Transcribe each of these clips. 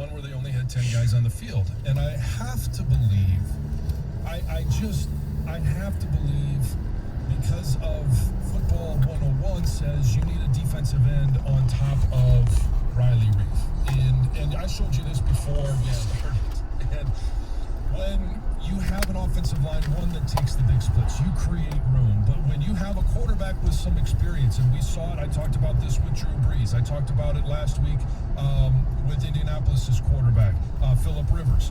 one where they only had 10 guys on the field. And I have to believe, I have to believe, because of Football 101 says you need a defensive end on top of Riley Reef. And I showed you this before we started. And when you have an offensive line, one that takes the big splits, you create room. But when you have a quarterback with some experience, and we saw it, I talked about this with Drew Brees. I talked about it last week with Indianapolis's quarterback, Phillip Rivers.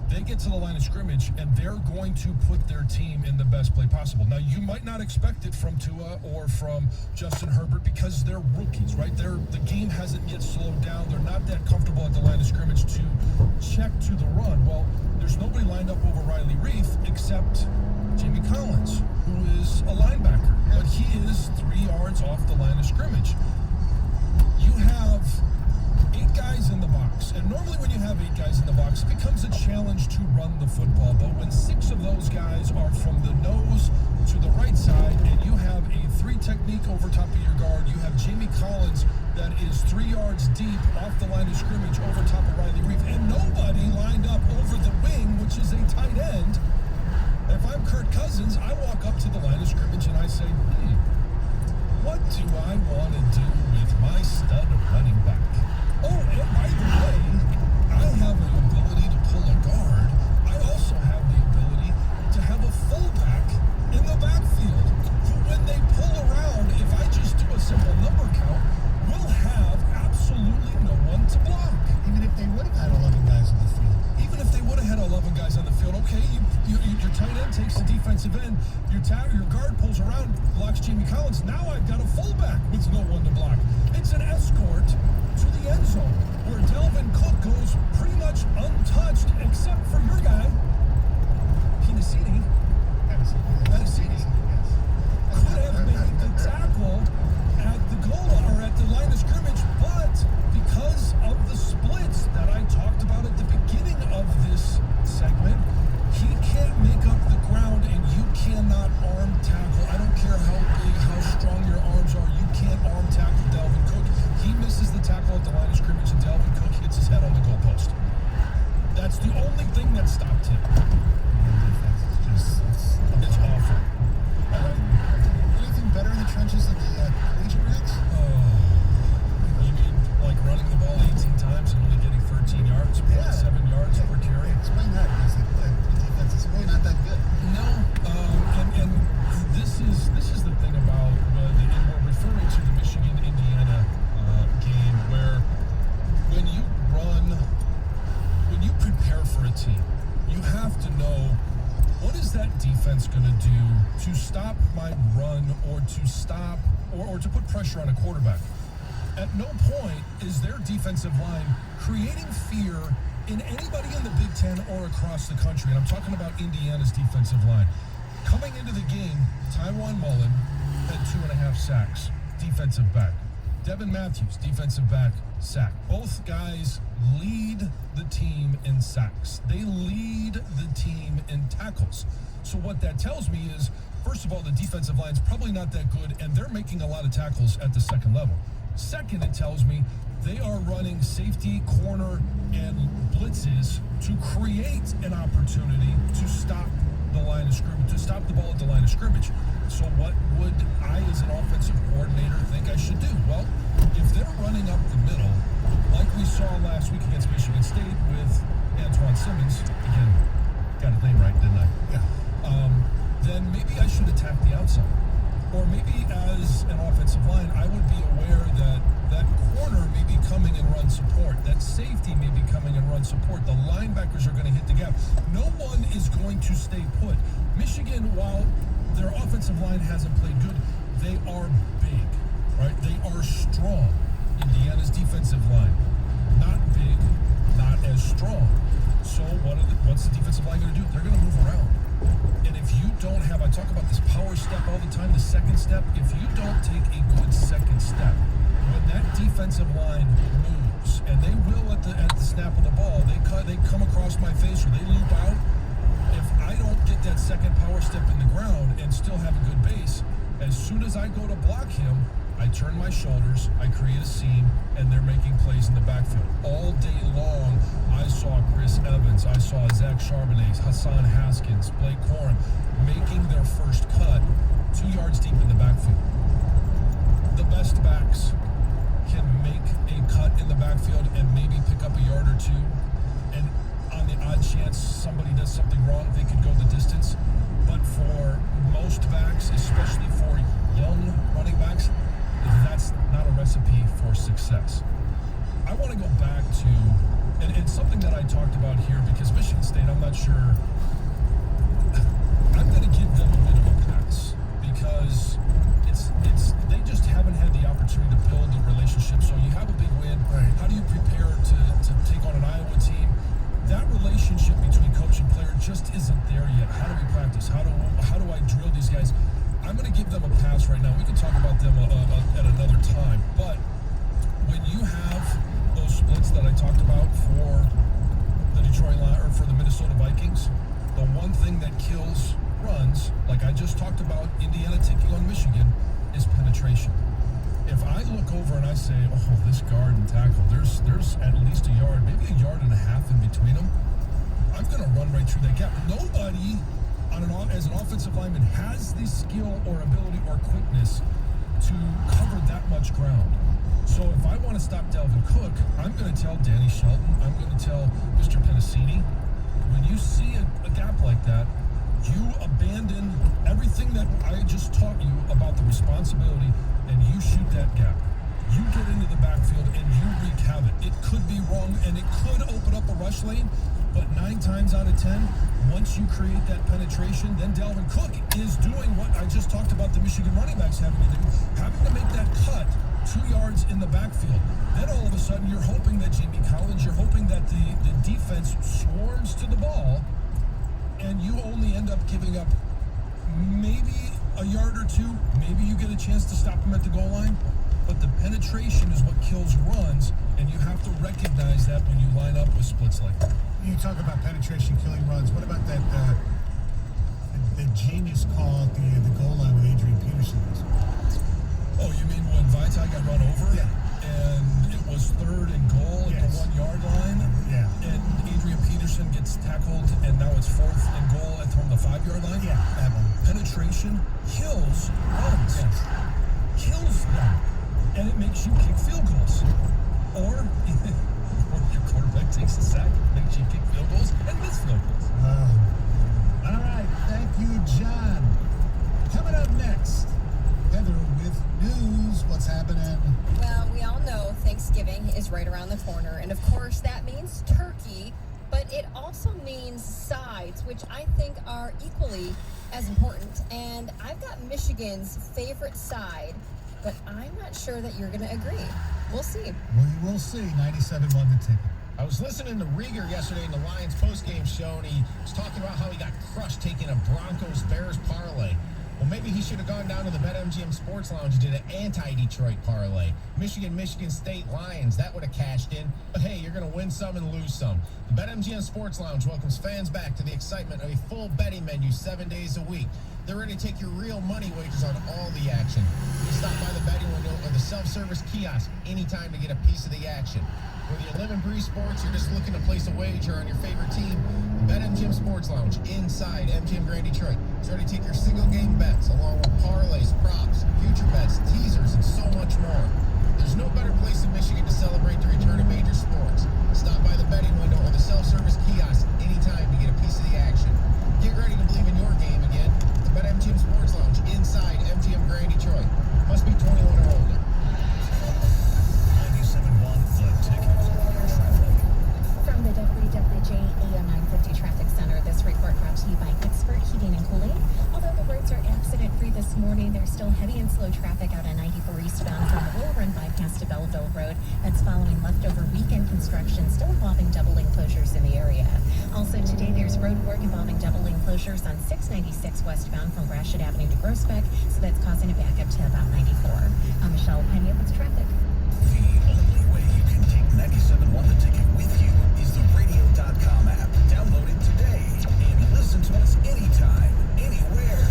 They get to the line of scrimmage, and they're going to put their team in the best play possible. Now, you might not expect it from Tua or from Justin Herbert because they're rookies, right? The game hasn't yet slowed down. They're not that comfortable at the line of scrimmage to check to the run. Well, there's nobody lined up over Riley Reef except Jamie Collins, who is a linebacker. But he is 3 yards off the line of scrimmage. You have 8 guys in the box. And normally when you have 8 guys in the box, it becomes a challenge to run the football. But when 6 of those guys are from the nose to the right side, and you have a 3 technique over top of your guard, you have Jamie Collins that is 3 yards deep off the line of scrimmage over top of Riley Reef, and nobody lined up over the wing, which is a tight end. If I'm Kirk Cousins, I walk up to the line of scrimmage and I say, what do I want to do with my stud running back? Oh, and by the way, I have the ability to pull a guard. I also have the ability to have a fullback in the backfield who, when they pull around, if I just do a simple number count, will have absolutely no one to block. Even if they would have had 11 guys on the field. Even if they would have had 11 guys on the field, okay, your tight end takes the defensive end, your guard pulls around, blocks Jamie Collins. Now I've got a fullback with no one to block. It's an escort to the end zone, where Dalvin Cook goes pretty much untouched, except for your guy, Pinacini. Could have made the tackle at the goal or at the line of scrimmage, but because of the splits that I talked about at the beginning of this segment, he can't make up the ground, and you cannot arm tackle. I don't care how big, how strong your arms are, you can't arm tackle Dalvin Cook. He misses the tackle at the line of scrimmage, and Dalvin Cook hits his head on the goalpost. That's the only thing that stopped him. It's awful. Anything better in the trenches than the collegiate ranks? You mean like running the ball 18 times and only getting 13 yards, 7 yards per carry? Explain that, because the defense is really not that good. No, and this is the thing about, and we're referring to the Michigan-Indiana game, where when you prepare for a team, you have to know, what is that defense going to do to stop my run or to stop or to put pressure on a quarterback? At no point is their defensive line creating fear in anybody in the Big Ten or across the country. And I'm talking about Indiana's defensive line. Coming into the game, Tywan Mullen had 2.5 sacks, defensive back. Devin Matthews, defensive back, sack. Both guys lead the team in sacks. They lead the team in tackles. So what that tells me is, first of all, the defensive line's probably not that good, and they're making a lot of tackles at the second level. Second, it tells me they are running safety, corner, and blitzes to create an opportunity to stop the line of scrimmage, to stop the ball at the line of scrimmage. So what would I, as an offensive coordinator, think I should do? Well, if they're running up the middle, like we saw last week against Michigan State with Antoine Simmons, again, got his name right, didn't I? Yeah. Then maybe I should attack the outside. Or maybe as an offensive line, I would be aware that that corner may be coming in run support. That safety may be coming in run support. The linebackers are going to hit the gap. No one is going to stay put. Michigan, while their offensive line hasn't played good, they are big, right? They are strong. Indiana's defensive line, not big, not as strong. So what's the defensive line going to do? They're going to move around. And if you don't have, I talk about this power step all the time, the second step. If you don't take a good second step, when that defensive line moves, and they will at the snap of the ball, they come across my face or they loop out. If I don't get that second power step in the ground and still have a good base, as soon as I go to block him, I turn my shoulders, I create a seam, and they're making plays in the backfield. All day long, I saw Chris Evans, I saw Zach Charbonnet, Hassan Haskins, Blake Corum making their first cut 2 yards deep in the backfield. The best backs can make a cut in the backfield and maybe pick up a yard or two. And on the odd chance somebody does something wrong, they could go the distance. But for most backs, especially for young running backs, that's not a recipe for success. I want to go back to, and it's something that I talked about here because Michigan State, I'm not sure, I'm going to give them a bit of a pass because they just haven't had the opportunity to build a relationship. So you have a big win. Right. How do you prepare to take on an Iowa team? That relationship between coach and player just isn't there yet. How do we practice? How do I drill these guys? I'm going to give them a pass right now. We can talk about them at another time. But when you have those splits that I talked about for the Detroit Lions or for the Minnesota Vikings, the one thing that kills runs, like I just talked about Indiana taking on Michigan, is penetration. If I look over and I say, oh, this guard and tackle, there's at least a yard, maybe a yard and a half in between them, I'm going to run right through that gap. Nobody as an offensive lineman has the skill or ability or quickness to cover that much ground. So if I want to stop Dalvin Cook, I'm going to tell Danny Shelton, I'm going to tell Mr. Penasini, when you see a gap like that, you abandon everything that I just taught you about the responsibility and you shoot that gap. You get into the backfield and you wreak havoc. It could be wrong and it could open up a rush lane, but 9 times out of 10, once you create that penetration, then Dalvin Cook is doing what I just talked about the Michigan running backs having to do, having to make that cut 2 yards in the backfield. Then all of a sudden you're hoping that Jamie Collins, you're hoping that the defense swarms to the ball and you only end up giving up maybe a yard or two. Maybe you get a chance to stop them at the goal line. But the penetration is what kills runs, and you have to recognize that when you line up with splits like that. You talk about penetration killing runs. What about that the genius call at the goal line with Adrian Peterson? Oh, you mean when Vitae got run over? Yeah. And it was 3rd and goal at the 1 yard line? Yeah. And Adrian Peterson gets tackled, and now it's 4th and goal from the 5 yard line? Yeah, that one. Penetration kills runs. Yes. Kills them. And it makes you kick field goals. Or your quarterback takes a sack, makes you kick field goals and miss field goals. All right. Thank you, John. Coming up next, Heather with news. What's happening? Well, we all know Thanksgiving is right around the corner. And of course, that means turkey. But it also means sides, which I think are equally as important. And I've got Michigan's favorite side, but I'm not sure that you're going to agree. We'll see. We will see. 97 won the ticket. I was listening to Rieger yesterday in the Lions postgame show, and he was talking about how he got crushed taking a Broncos-Bears parlay. Well, maybe he should have gone down to the BetMGM Sports Lounge and did an anti-Detroit parlay. Michigan State Lions, that would have cashed in. But hey, you're going to win some and lose some. The BetMGM Sports Lounge welcomes fans back to the excitement of a full betting menu 7 days a week. They're ready to take your real money wagers on all the action. You stop by the betting window or the self-service kiosk anytime to get a piece of the action. Whether you live and breathe sports, you're just looking to place a wager on your favorite team, the BetMGM Sports Lounge inside MGM Grand Detroit is ready to take your single game bets along with parlays, props, future bets, teasers, and so much more. There's no better place in Michigan to celebrate the return of major sports. Stop by the betting window or the self-service kiosk anytime to get a piece of the action. Get ready to believe in your game again. The BetMGM Sports Lounge inside MGM Grand Detroit. Must be 21 or older. 97.1 The Ticket. From the WWJ AM 950 Traffic Center, this report brought to you by Expert Heating and Cooling. Although the roads are accident-free this morning, there's still heavy and slow traffic out on 94 eastbound from the Will Run bypass to Belleville Road. That's following leftover weekend construction, still involving double-lane closures in the area. Also today, there's road work involving double-lane closures on 696 westbound from Gratiot Avenue to Groesbeck, so that's causing a backup to about 94. I'm Michelle Pena with traffic. The only way you can take 97.1 The Ticket with you is the radio.com app. Download it today and listen to us anytime, anywhere.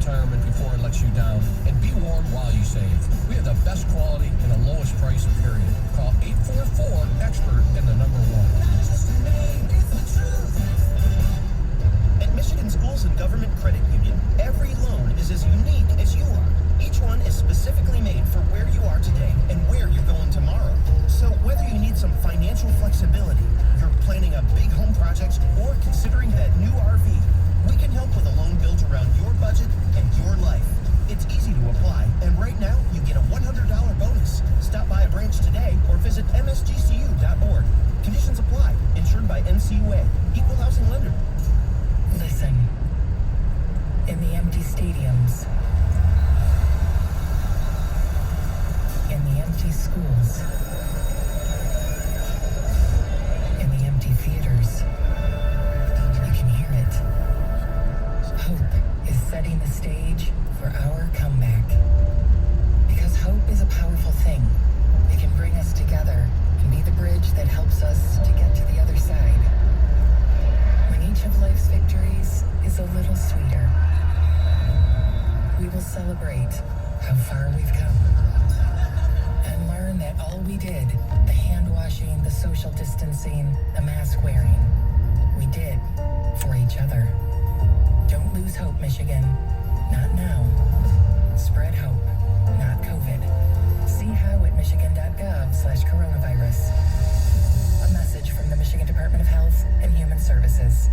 retirement before it lets you down, and be warm while you save. We have the best quality and the lowest price, period. Call 844-EXPERT and the number 1. At Michigan Schools and Government Credit Union, every loan is as unique as you are. Each one is specifically made for where you are today and where you're going tomorrow. So whether you need some financial flexibility, you're planning a big home project, or considering that new RV, we can help with a loan built around your budget and your life. It's easy to apply, and right now you get a $100 bonus. Stop by a branch today or visit msgcu.org. Conditions apply. Insured by NCUA. Equal housing lender. Listen. In the empty stadiums. In the empty schools. In the empty theaters. You can hear it. Hope is setting the stage for our comeback. Because hope is a powerful thing. It can bring us together and be the bridge that helps us to get to the other side. When each of life's victories is a little sweeter, we will celebrate how far we've come and learn that all we did, the hand washing, the social distancing, the mask wearing, we did for each other. Don't lose hope, Michigan. Not now. Spread hope, not COVID. See how at michigan.gov/coronavirus. A message from the Michigan Department of Health and Human Services.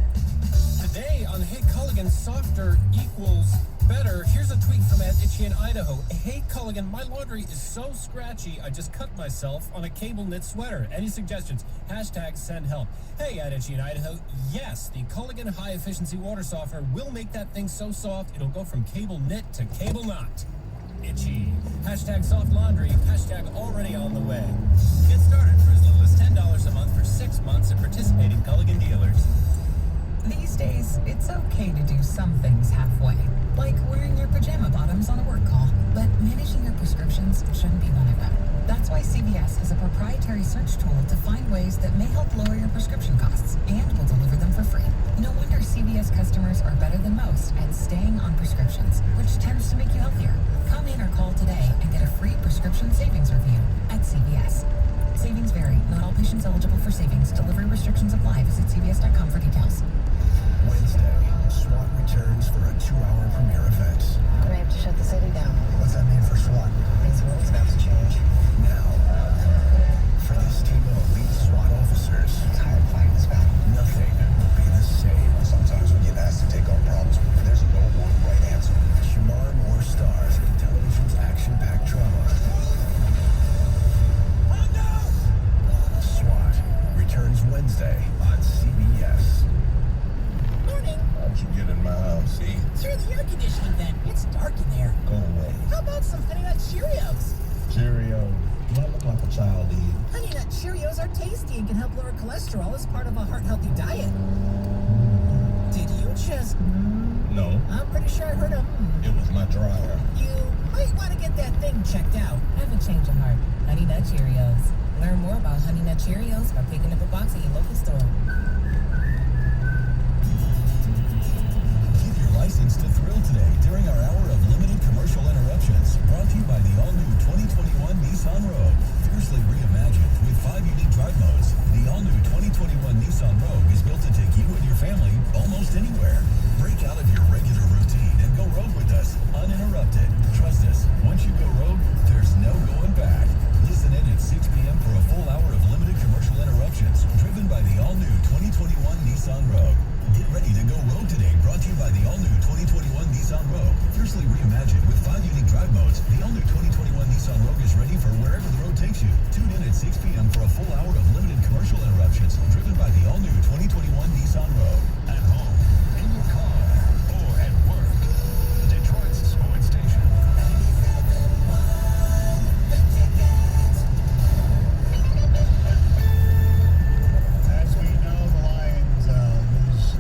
Today on Hey Culligan, softer equals better. Here's a tweet from @Itchy in Idaho. Hey Culligan, my laundry is so scratchy, I just cut myself on a cable knit sweater. Any suggestions? #send help. Hey @Itchy in Idaho. Yes, the Culligan high efficiency water softener will make that thing so soft it'll go from cable knit to cable knot. Itchy. #soft laundry. #already on the way. Get started for as little as $10 a month for 6 months at participating Culligan dealers. These days, it's okay to do some things halfway, like wearing your pajama bottoms on a work call. But managing your prescriptions shouldn't be one of them. That's why CVS has a proprietary search tool to find ways that may help lower your prescription costs, and will deliver them for free. No wonder CVS customers are better than most at staying on prescriptions, which tends to make you healthier. Come in or call today and get a free prescription savings review at CVS. Savings vary. Not all patients eligible for savings. Delivery restrictions apply. Visit cvs.com for details. Wednesday, SWAT returns for a 2-hour premiere event. We have to shut the city down. What's that mean for SWAT? Means the world's about to change. Now, for this team of elite SWAT officers, I'm tired of fighting this battle. nothing will be the same. Sometimes we get asked to take on problems, but there's no one right answer. Shamar Moore stars in television's action-packed drama. SWAT returns Wednesday on CBS. Morning. How'd you get in my house? See? Through the air conditioning vent. It's dark in there. Go away. How about some Honey Nut Cheerios? Cheerio. Do I look like a child to you? Honey Nut Cheerios are tasty and can help lower cholesterol as part of a heart-healthy diet. Did you just... No, I'm pretty sure I heard a... it was my dryer. You might want to get that thing checked out. Have a change of heart. Honey Nut Cheerios. Learn more about Honey Nut Cheerios by picking up a box at your local store. Keep your license to thrill today during our hour of limited commercial interruptions. Brought to you by the all-new 2021 Nissan Rogue. Fiercely reimagined with 5 unique drive modes. The all-new 2021 Nissan Rogue is built to take you and your family almost anywhere. Break out of your regular routine and go rogue with us, uninterrupted. Trust us, once you go rogue, there's no going back. Listen in at 6 p.m. for a full hour of limited commercial interruptions, driven by the all-new 2021 Nissan Rogue. Get ready to go rogue today, brought to you by the all-new 2021 Nissan Rogue. Fiercely reimagined with 5 unique drive modes, the all-new 2021 Nissan Rogue is ready for wherever the road takes you. Tune in at 6 p.m. for a full hour of limited commercial interruptions, driven by the all-new 2021 Nissan Rogue. At home, in your car, or at work. Detroit's sports station. As we know, the Lions lose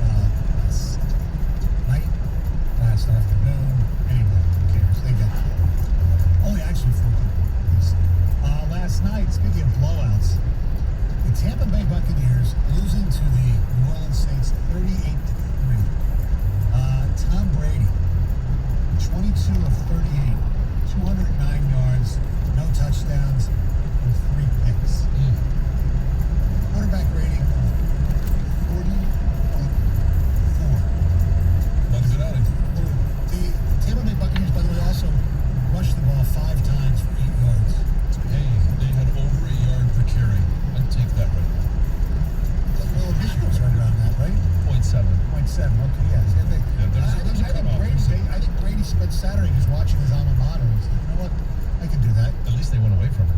last afternoon. Anyway, who cares? They got only actually 14. Last night, speaking of blowouts, the Tampa Bay Buccaneers losing to the New Orleans Saints 38-7. touchdowns and 3 picks. Quarterback rating of 40.4. What a good outing. The Tampa Bay Buccaneers, by the way, also rushed the ball 5 times for 8 yards. Hey, they had over a yard per carry. I'd take that right now. Well, Michigan was right around that, right? 0.7. 0.7. Okay, yes. I think Brady spent Saturday just watching his alma mater. He's like, you know what? I can do that. At least they went away from it.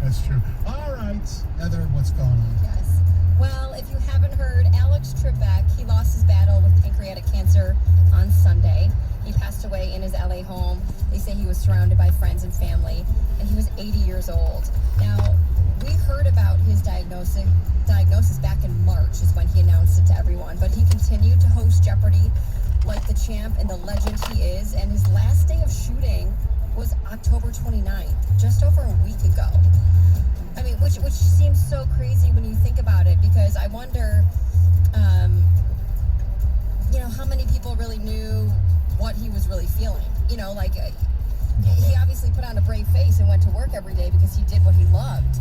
That's true. All right, Heather, what's going on? Yes. Well, if you haven't heard, Alex Trebek, he lost his battle with pancreatic cancer on Sunday. He passed away in his LA home. They say he was surrounded by friends and family, and he was 80 years old. Now, we heard about his diagnosis back in March is when he announced it to everyone, but he continued to host Jeopardy like the champ and the legend he is, and his last day of shooting was October 29th, just over a week ago. I mean, which seems so crazy when you think about it, because I wonder, how many people really knew what he was really feeling. He obviously put on a brave face and went to work every day because he did what he loved.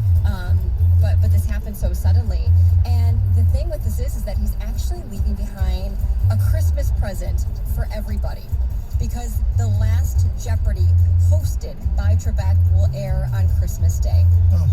But this happened so suddenly. And the thing with this is that he's actually leaving behind a Christmas present for everybody, because the last Jeopardy hosted by Trebek will air on Christmas Day. Oh.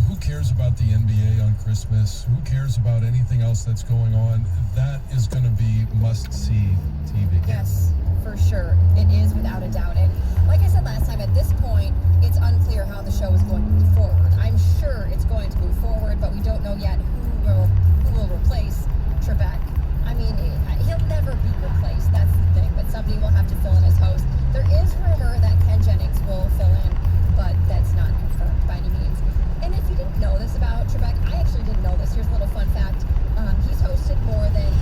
Who cares about the NBA on Christmas? Who cares about anything else that's going on? That is going to be must-see TV. Yes, for sure. It is, without a doubt. And like I said last time, at this point, it's unclear how the show is going to move forward. I'm sure it's going to move forward, but we don't know yet who will replace Trebek. I mean, he'll never be replaced. That's the thing. But somebody will have to fill in as host. There is rumor that Ken Jennings will fill in, but that's not confirmed by any means. And if you didn't know this about Trebek, I actually didn't know this. Here's a little fun fact. He's hosted more than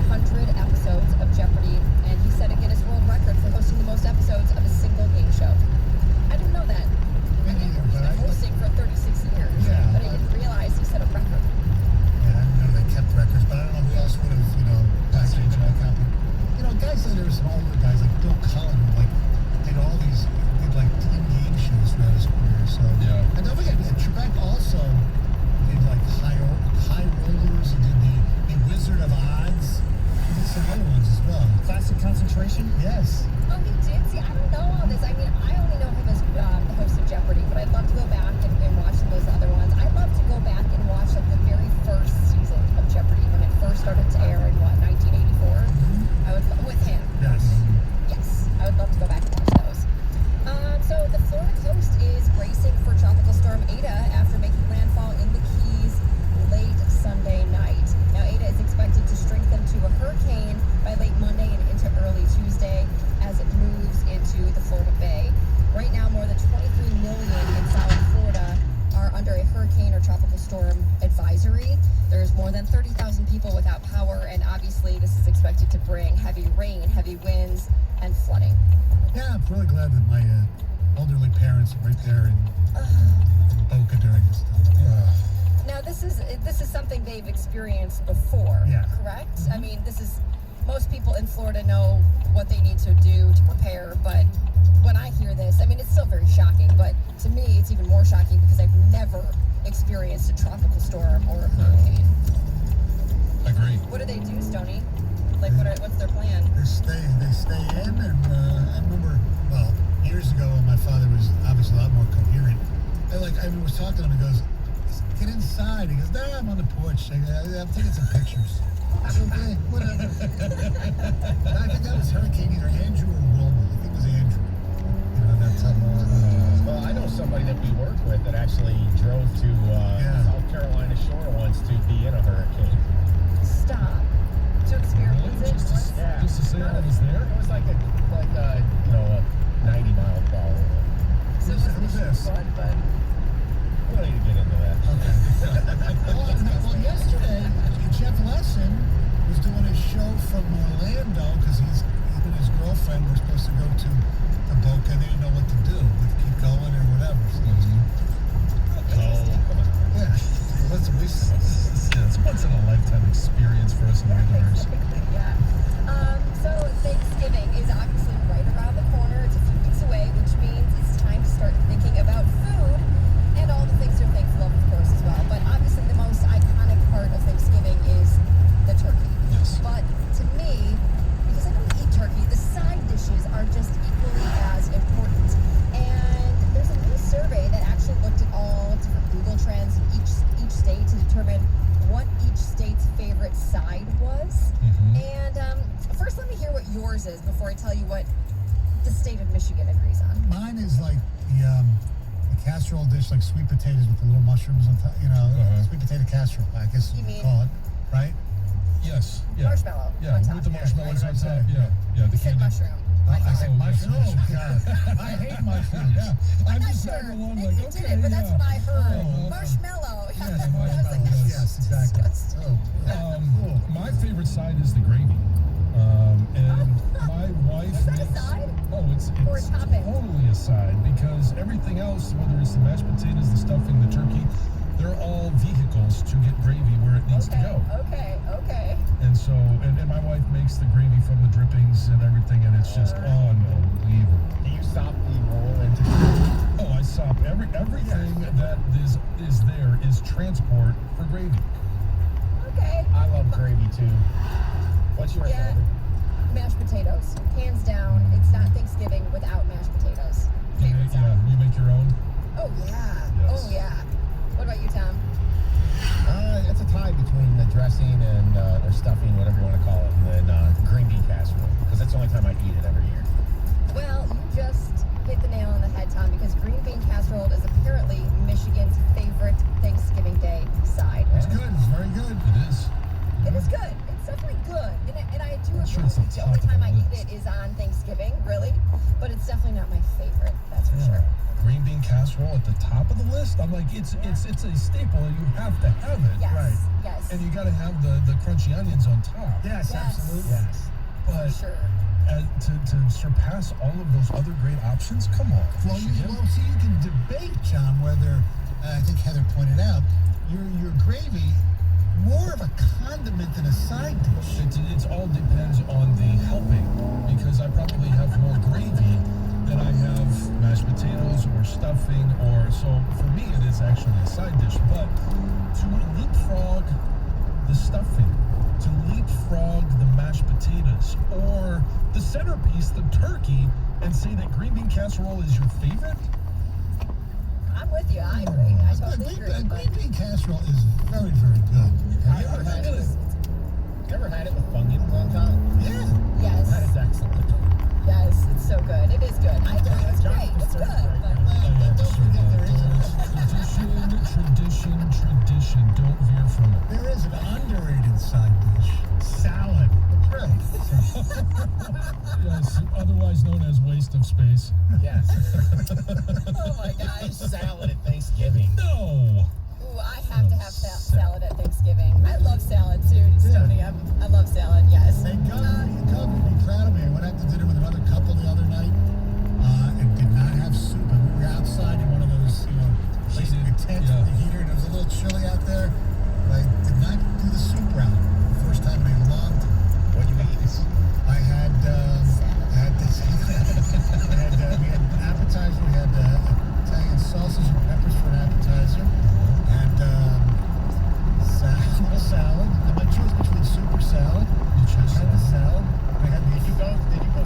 8,200 episodes of Jeopardy, and he set a Guinness World Record for hosting the most episodes of a single game show. I didn't know that. Me neither, He's but been hosting for 36 years, Yeah, but I didn't realize he set a record. Yeah, I didn't know they kept records, but I don't know who else would have, back in that company. Guys said there were some older guys like Bill Cullen who did 10 game shows throughout his career. So Yeah. And don't forget, Trebek also did high rollers. He did the Wizard of Oz. He did some other ones as well. Classic Concentration? Yes. Oh, he did? See, I don't know all this. I mean, I only know him as the host of Jeopardy, but I'd love to go back and watch some of those other ones. I'd love to go back and watch the very first season of Jeopardy when it first started to air in 1984. I would with him. Yes. Yes, I would love to go back and watch those. So the Florida coast is bracing for Tropical Storm Ada after making landfall in the Keys late Sunday night. Now, Ada is expected to strengthen to a hurricane by late Monday and into early Tuesday as it moves into the Florida Bay. Right now, more than 23 million in South Florida are under a hurricane or tropical storm advisory. There's more than 30,000 people without power, and obviously this is expected to bring heavy rain, heavy winds, and flooding. Yeah, I'm really glad that my elderly parents are right there in Boca during this time. Now, this is something they've experienced before, Yeah. correct? I mean, most people in Florida know what they need to do to prepare, but when I hear this, I mean, it's still very shocking, but to me, it's even more shocking because I've never experienced a tropical storm or a hurricane. Agree. What do they do, Stoney? What's their plan? They stay in, and I remember, years ago when my father was obviously a lot more coherent. I was talking to him, he goes, "Get inside." He goes, "Nah, I'm on the porch. I'm taking some pictures." I said, "Okay, whatever." And I think that was Hurricane either Andrew or Wilma. I think it was Andrew. That's how Well, I know somebody that we work with that actually drove to South Carolina shore once to be in a hurricane. Stop. To experience it? Just to say I was there? It was like a 90-mile crawl. So it wasn't fun, but We don't need to get into that. Okay. Well, yesterday, Jeff Lesson was doing a show from Orlando because him and his girlfriend were supposed to go to Boca and they didn't know what to do, but keep going or whatever. So yeah. Well, listen, It's once in a lifetime experience for us Northerners. yeah. So Thanksgiving is obviously right around the corner. It's a few weeks away, which means it's time to differences before I tell you what the state of Michigan agrees on. Mine is like the casserole dish, like sweet potatoes with the little mushrooms on top. Sweet potato casserole, I guess you mean- call it, right? Yes. Yeah. Marshmallow Yeah, on top. with the marshmallows on right, top. right. Yeah, the You said candy. mushroom. I said Oh, mushroom. yes, Oh, God. I hate mushrooms. Yeah, I'm I'm not just sure. dragging along Maybe like, you okay, didn't, but that's yeah. what I heard. Oh, okay. Marshmallow. Yes, I was like, marshmallow, that's Yes, exactly. disgusting. Oh, My favorite side is the gravy. And my wife Is that a makes- side? Oh, it's Or a topping? totally a side because everything else, whether it's the mashed potatoes, the stuffing, the turkey, they're all vehicles to get gravy where it needs to go. Okay. And so, and my wife makes the gravy from the drippings and everything, and it's just unbelievable. Do you sop the roll into Oh, I sop everything that is there is transport for gravy. Okay. I love gravy too. What's yours, Yeah. Albert? Mashed potatoes. Hands down. It's not Thanksgiving without mashed potatoes. Favorite side. You make your own. Oh, yeah. Yes. Oh, yeah. What about you, Tom? It's a tie between the dressing and or stuffing, whatever you want to call it, and then green bean casserole, because that's the only time I eat it every year. Well, you just hit the nail on the head, Tom, because green bean casserole is apparently Michigan's favorite Thanksgiving Day side. it's good. It's very good. It is. It is good. It's definitely good. And I do I'm sure agree. it's The on only top of time the I eat list. it is on Thanksgiving, really. But it's definitely not my favorite, that's for sure. Green bean casserole at the top of the list. I'm like, it's a staple, and you have to have it. Yes. Right. Yes. And you got to have the crunchy onions on top. Yes, Yes. absolutely. Yes. But for sure. to surpass all of those other great options, come on. Well, Michigan. see, you can debate, John, whether I think Heather pointed out your gravy more of a condiment than a side dish. It all depends on the helping, because I probably have more gravy than I have mashed potatoes or stuffing, or so for me it is actually a side dish. But to leapfrog the stuffing, to leapfrog the mashed potatoes, or the centerpiece, the turkey, and say that green bean casserole is your favorite? I'm with you. I agree. I totally agree. Green bean casserole is very, very good. Have you ever had it? You ever had it with Funyuns on top? Yeah. Yes. That is excellent. Yes, it's so good. It is good. I agree. It's great. It's good. But Don't forget there is Tradition. Don't veer from it. there is an underrated side dish. Salad. That's right. Yes, otherwise known as waste of space. Yes. oh my gosh. Salad at Thanksgiving. No. Ooh, I have to have salad at Thanksgiving. I love salad too, Stoney. I love salad. Yes. Hey, Gov, you'd be proud of me. I went out to dinner with another couple the other night and did not have soup. And we were outside in one of those, places with tents with the heater, and it was a little chilly out there. But I did not do the soup round. First time in a long time. What do you eat? I had this. We had an appetizer. We had Italian sausage and peppers for an appetizer, and salad. And my choice between soup or salad. You chose I had the salad. salad. I had the. Did you go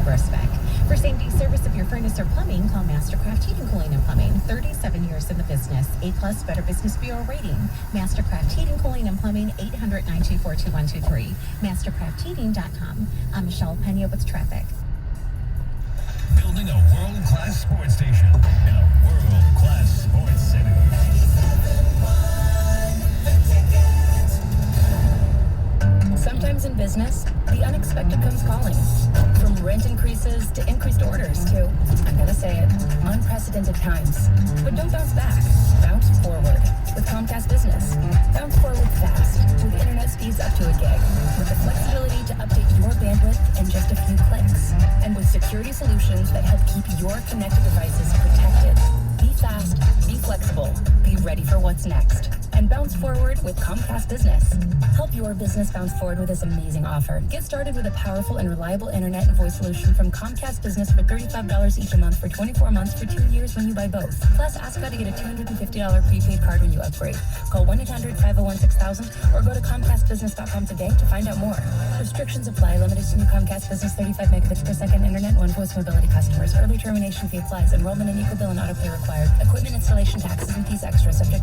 Groesbeck. For same-day service of your furnace or plumbing, call Mastercraft Heating, Cooling, and Plumbing. 37 years in the business. A+ Better Business Bureau rating. Mastercraft Heating, Cooling, and Plumbing, 800-924-2123. MastercraftHeating.com. I'm Michelle Pena with Trebek. Building a world-class sports station in a world-class sports city. Sometimes in business, the unexpected comes calling. From rent increases to increased orders to, I'm gonna say it, unprecedented times. But don't bounce back. Bounce forward with Comcast Business. Bounce forward fast with internet speeds up to a gig. With the flexibility to update your bandwidth in just a few clicks. And with security solutions that help keep your connected devices protected. Be fast, be flexible, be ready for what's next. And bounce forward with Comcast Business. Help your business bounce forward with this amazing offer. Get started with a powerful and reliable internet and voice solution from Comcast Business for $35 each a month for 24 months for 2 years when you buy both. Plus, ask how to get a $250 prepaid card when you upgrade. Call 1-800-501-6000 or go to ComcastBusiness.com today to find out more. Restrictions apply. Limited to new Comcast Business 35 megabits per second internet, one voice mobility customers. Early termination fee applies. Enrollment in EcoBill and autopay required. Equipment installation taxes and fees extra subject to